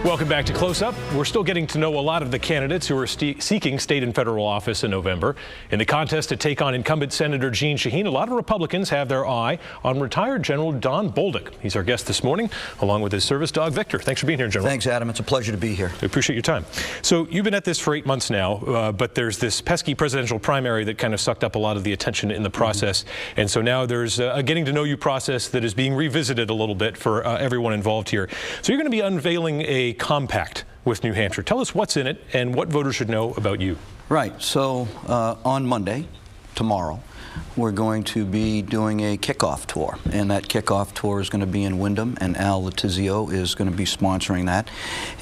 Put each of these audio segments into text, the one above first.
Welcome back to Close Up. We're still getting to know a lot of the candidates who are seeking state and federal office in November. In the contest to take on incumbent Senator Jeanne Shaheen, a lot of Republicans have their eye on retired General Don Bolduc. He's our guest this morning, along with his service dog, Victor. Thanks for being here, General. Thanks, Adam. It's a pleasure to be here. We appreciate your time. So you've been at this for 8 months now, but there's this pesky presidential primary that kind of sucked up a lot of the attention in the process. And so now there's a getting to know you process that is being revisited a little bit for everyone involved here. So you're going to be unveiling a compact with New Hampshire. Tell us what's in it and what voters should know about you. Right. So on Monday, tomorrow, we're going to be doing a kickoff tour, and that kickoff tour is going to be in Windham, and Al Letizio is going to be sponsoring that.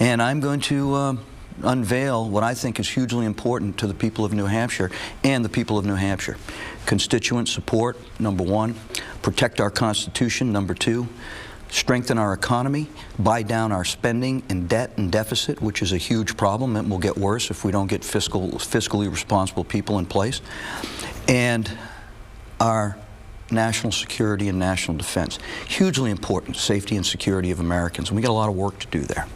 And I'm going to unveil what I think is hugely important to the people of New Hampshire and the people of New Hampshire. Constituent support, number one. Protect our Constitution, number two. Strengthen our economy, buy down our spending and debt and deficit, which is a huge problem and will get worse if we don't get fiscally responsible people in place, and our national security and national defense. Hugely important, safety and security of Americans. And we got a lot of work to do there.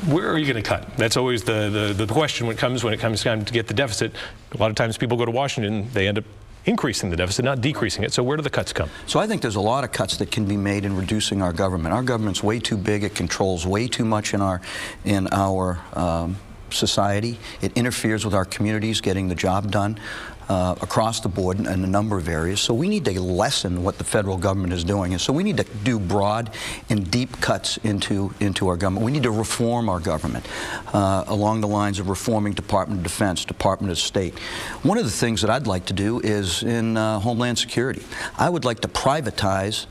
Where are you going to cut? That's always the question when it comes time to get the deficit. A lot of times people go to Washington, they end up increasing the deficit, not decreasing it. So where do the cuts come? So I think there's a lot of cuts that can be made in reducing our government. Our government's way too big. It controls way too much in our society. It interferes with our communities getting the job done across the board in a number of areas. So we need to lessen what the federal government is doing. And so we need to do broad and deep cuts into our government. We need to reform our government along the lines of reforming Department of Defense, Department of State. One of the things that I'd like to do is in Homeland Security. I would like to privatize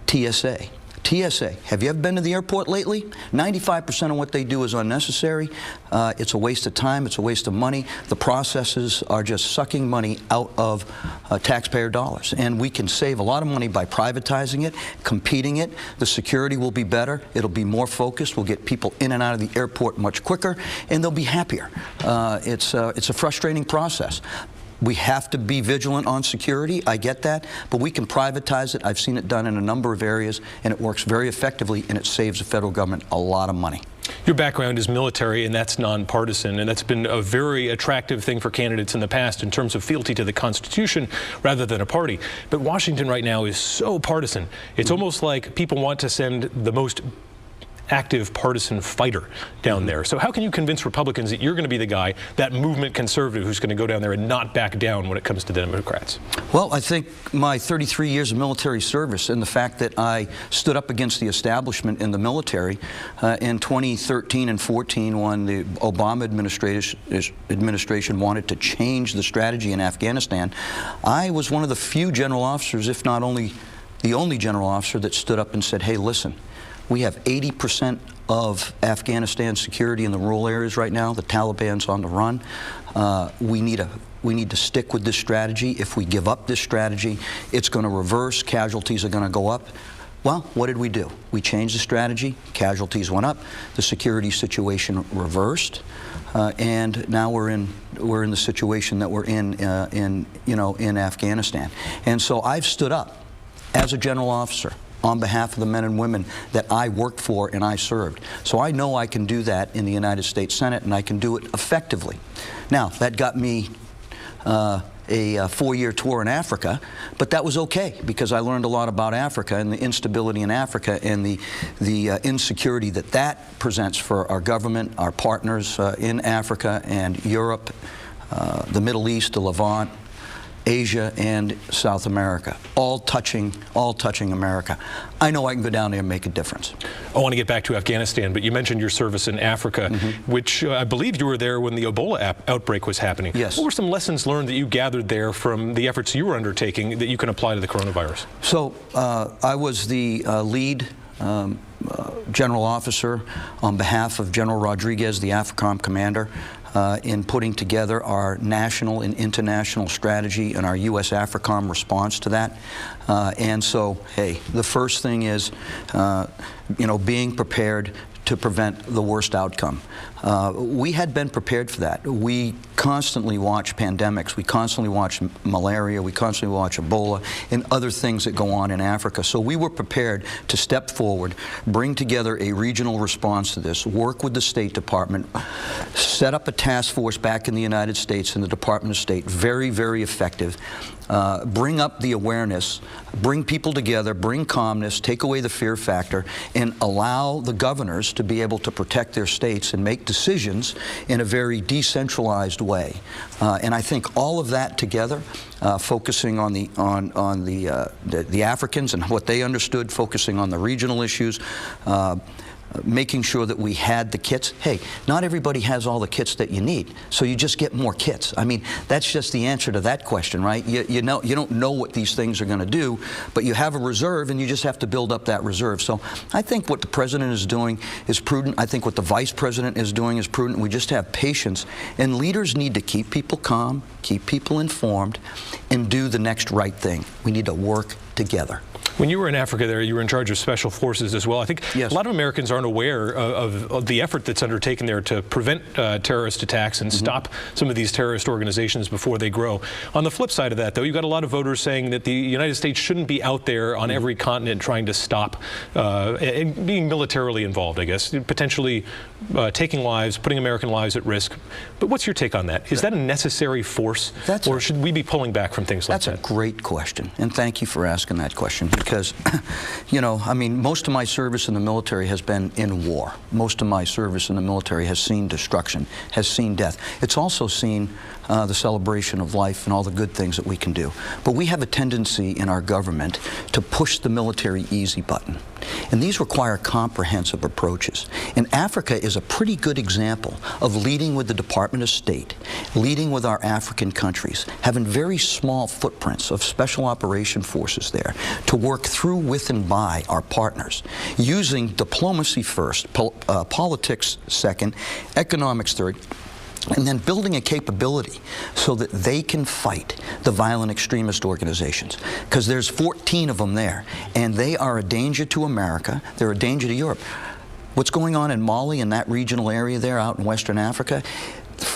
TSA. TSA, have you ever been to the airport lately? 95% of what they do is unnecessary. It's a waste of time. It's a waste of money. The processes are just sucking money out of taxpayer dollars. And we can save a lot of money by privatizing it, competing it. The security will be better. It'll be more focused. We'll get people in and out of the airport much quicker, and they'll be happier. It's a frustrating process. We have to be vigilant on security, I get that, but we can privatize it. I've seen it done in a number of areas, and it works very effectively, and it saves the federal government a lot of money. Your background is military, and that's nonpartisan, and that's been a very attractive thing for candidates in the past in terms of fealty to the Constitution rather than a party. But Washington right now is so partisan. It's almost like people want to send the most active partisan fighter down there. So how can you convince Republicans that you're going to be the guy, that movement conservative who's going to go down there and not back down when it comes to the Democrats? Well, I think my 33 years of military service and the fact that I stood up against the establishment in the military in 2013 and 14 when the Obama administration wanted to change the strategy in Afghanistan, I was one of the few general officers, if not only the only general officer, that stood up and said, hey, listen, we have 80% of Afghanistan security in the rural areas right now. The Taliban's on the run. We need to stick with this strategy. If we give up this strategy, it's going to reverse. Casualties are going to go up. Well, what did we do? We changed the strategy. Casualties went up. The security situation reversed. And now we're in the situation that we're in Afghanistan. And so I've stood up as a general officer on behalf of the men and women that I worked for and I served. So I know I can do that in the United States Senate, and I can do it effectively. Now, that got me a 4-year tour in Africa, but that was okay because I learned a lot about Africa and the instability in Africa and the insecurity that presents for our government, our partners in Africa and Europe, the Middle East, the Levant, Asia and South America, all touching America. I know I can go down there and make a difference. I want to get back to Afghanistan, but you mentioned your service in Africa, which I believe you were there when the Ebola outbreak was happening. Yes. What were some lessons learned that you gathered there from the efforts you were undertaking that you can apply to the coronavirus? So I was the lead general officer on behalf of General Rodriguez, the AFRICOM commander, in putting together our national and international strategy and our U.S. AFRICOM response to that. And so, hey, the first thing is, being prepared to prevent the worst outcome. We had been prepared for that. We constantly watch pandemics. We constantly watch malaria. We constantly watch Ebola and other things that go on in Africa. So we were prepared to step forward, bring together a regional response to this, work with the State Department, set up a task force back in the United States in the Department of State, very, very effective. Bring up the awareness, bring people together, bring calmness, take away the fear factor, and allow the governors to be able to protect their states and make decisions in a very decentralized way. And I think all of that together, focusing on the Africans and what they understood, focusing on the regional issues, making sure that we had the kits. Hey, not everybody has all the kits that you need, so you just get more kits. I mean, that's just the answer to that question, right? You don't know what these things are going to do, but you have a reserve, and you just have to build up that reserve. So I think what the president is doing is prudent. I think what the vice president is doing is prudent. We just have patience, and leaders need to keep people calm, keep people informed, and do the next right thing. We need to work together. When you were in Africa there, you were in charge of special forces as well. I think yes. A lot of Americans aren't aware of the effort that's undertaken there to prevent terrorist attacks and stop some of these terrorist organizations before they grow. On the flip side of that, though, you've got a lot of voters saying that the United States shouldn't be out there on every continent trying to stop and being militarily involved, I guess, potentially taking lives, putting American lives at risk. But what's your take on that? Is that a necessary force, or should we be pulling back from things like that? That's a great question, and thank you for asking that question. Because, you know, I mean, most of my service in the military has been in war. Most of my service in the military has seen destruction, has seen death. It's also seen the celebration of life and all the good things that we can do. But we have a tendency in our government to push the military easy button. And these require comprehensive approaches. And Africa is a pretty good example of leading with the Department of State, leading with our African countries, having very small footprints of special operation forces there to work through, with, and by our partners, using diplomacy first, politics second, economics third, and then building a capability so that they can fight the violent extremist organizations. Because there's 14 of them there, and they are a danger to America, they're a danger to Europe. What's going on in Mali, in that regional area there out in Western Africa,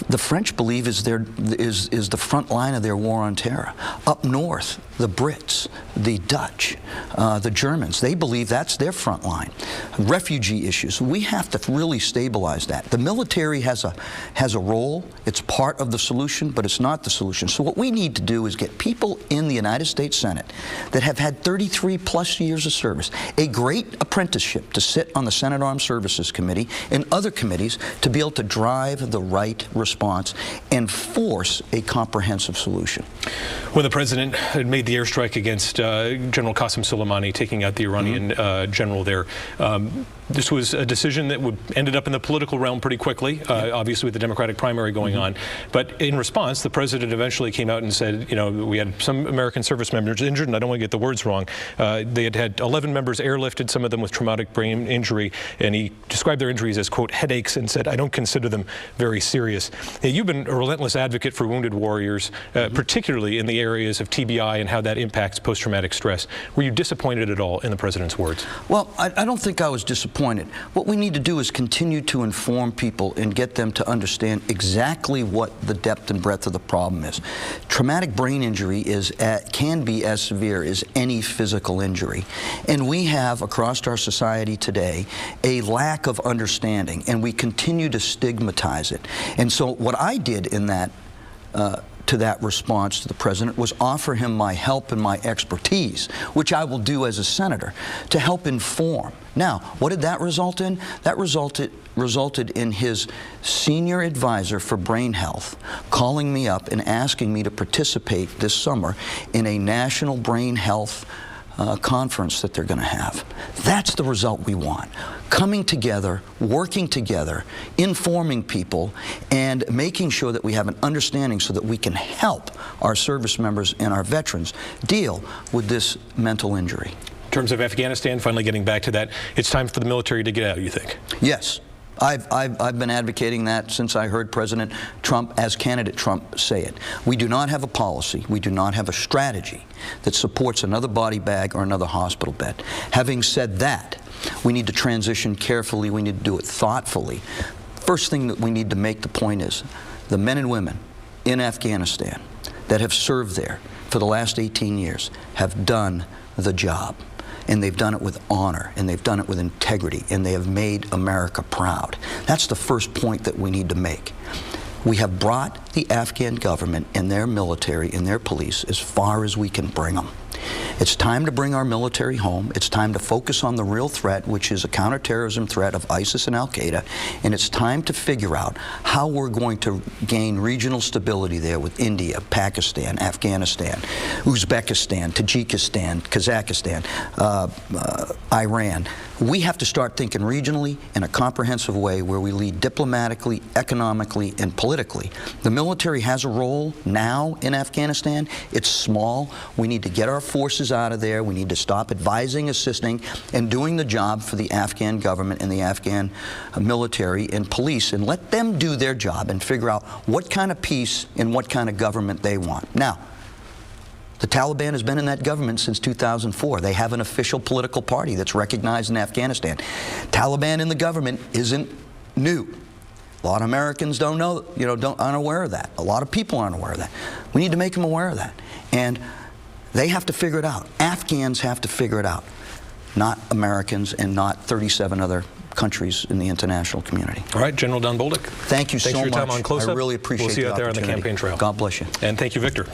the French believe is the front line of their war on terror. Up north, the Brits, the Dutch, the Germans, they believe that's their front line. Refugee issues, we have to really stabilize that. The military has a role, it's part of the solution, but it's not the solution. So what we need to do is get people in the United States Senate that have had 33 plus years of service, a great apprenticeship to sit on the Senate Armed Services Committee and other committees to be able to drive the right response and force a comprehensive solution. When the president had made the airstrike against General Qasem Soleimani, taking out the Iranian general there, this was a decision that ended up in the political realm pretty quickly, obviously with the Democratic primary going on. But in response, the president eventually came out and said, you know, we had some American service members injured, and I don't want to get the words wrong. They had 11 members airlifted, some of them with traumatic brain injury, and he described their injuries as, quote, headaches, and said, I don't consider them very serious. Now, you've been a relentless advocate for wounded warriors, particularly in the areas of TBI and how that impacts post-traumatic stress. Were you disappointed at all in the president's words? Well, I don't think I was disappointed. What we need to do is continue to inform people and get them to understand exactly what the depth and breadth of the problem is. Traumatic brain injury can be as severe as any physical injury. And we have, across our society today, a lack of understanding, and we continue to stigmatize it. And so what I did in that to that response to the president was offer him my help and my expertise, which I will do as a senator, to help inform. Now, what did that result in? That resulted in his senior advisor for brain health calling me up and asking me to participate this summer in a national brain health conference that they're going to have. That's the result we want. Coming together, working together, informing people, and making sure that we have an understanding so that we can help our service members and our veterans deal with this mental injury. In terms of Afghanistan, finally getting back to that, it's time for the military to get out, you think? Yes. I've been advocating that since I heard President Trump, as candidate Trump, say it. We do not have a policy, we do not have a strategy that supports another body bag or another hospital bed. Having said that, We need to transition carefully. We need to do it thoughtfully. First thing that we need to make the point is the men and women in Afghanistan that have served there for the last 18 years have done the job. And they've done it with honor, and they've done it with integrity, and they have made America proud. That's the first point that we need to make. We have brought the Afghan government and their military and their police as far as we can bring them. It's time to bring our military home. It's time to focus on the real threat, which is a counterterrorism threat of ISIS and Al-Qaeda. And it's time to figure out how we're going to gain regional stability there with India, Pakistan, Afghanistan, Uzbekistan, Tajikistan, Kazakhstan, Iran. We have to start thinking regionally in a comprehensive way where we lead diplomatically, economically, and politically. The military has a role now in Afghanistan. It's small. We need to get our forces out of there. We need to stop advising, assisting, and doing the job for the Afghan government and the Afghan military and police, and let them do their job and figure out what kind of peace and what kind of government they want. Now, the Taliban has been in that government since 2004. They have an official political party that's recognized in Afghanistan. Taliban in the government isn't new. A lot of Americans don't know, aren't aware of that. A lot of people aren't aware of that. We need to make them aware of that. And they have to figure it out. Afghans have to figure it out, not Americans and not 37 other countries in the international community. All right, General Don Bolduc. Thank you so much. Thanks for your time on Close Up. I really appreciate it. We'll see you out there on the opportunity. campaign trail. God bless you. And thank you, Victor.